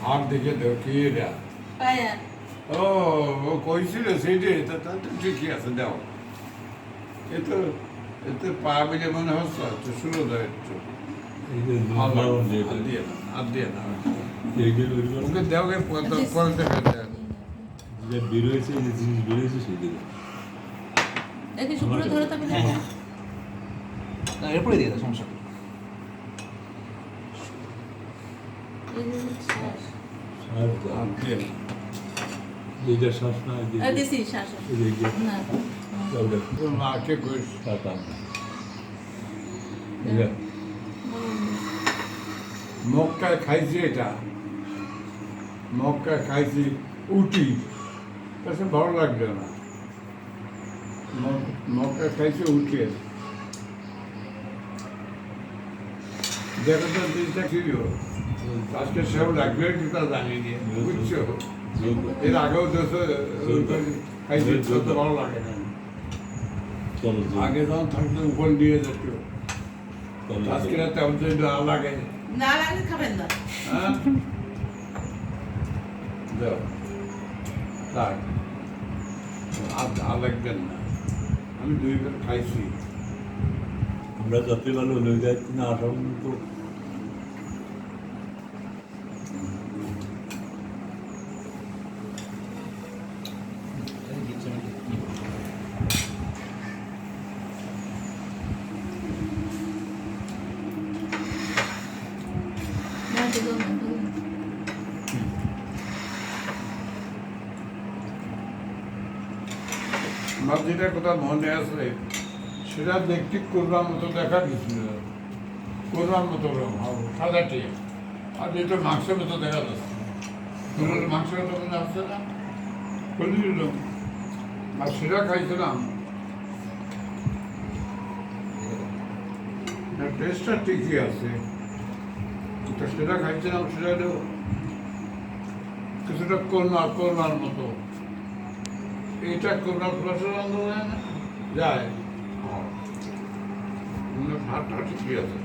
হাত দেখে দেও কি এটা পায়া ও ও কইছিল সেইটাই তা তা তো ঠিকই আছে দাও এতো এতে পা বেজে মনে হচ্ছে তো শুরু দেয় একটু আর দিয়ে না আর দিয়ে না ওকে দেওকে পরে দেখা যায় বেরোয়েছে যে জিনিস বেরোয়েছে সেদিকে দেখি শুক্র ধরে থাকবে না না এরপরে দিয়ে দাও সমস্যা নেই। এই যে শ্বাস আর দিয়ে না এইটা শ্বাস না দিছি শ্বাস না তো মাকে কইস মক্কায় খাইছি এটা মক্কায় খাইছি উটি কাছে ভালো লাগবে না মক্কায় খাইছি উঠে দেখো তো জিনিসটা কি আজকে সেও লাগবে কি তা জানি নিয়ে বুঝছো এর আগেও দেশে খাইছি তো ভালো লাগে না আগে যখন থাকতো উপর দিয়ে যেত আজকে তেমন না লাগে না লাগলে খাবেন না হ্যাঁ দাও থাক আর লাগবেন না আমি দুইবার খাইছি আমরা যতই ভালো হয়ে যাচ্ছি না আসাম তো না দিলো না আমার যেটা কথা মনে আছে সেটা দেখতে করবার মতো দেখা গেছিল করবার মতো সাদাটি আর যেটা মাংসের মতো দেখা যাচ্ছে মাংসের মতো মনে আসছে না করে দিল আর সেটা খাইছিলাম টেস্টটা ঠিকই আছে তো সেটা খাইছিলাম সেটা কিছুটা করোনার মতো এটা করোনা প্লাসের আন্দোলন যায় ভাতটা ঠিকই আছে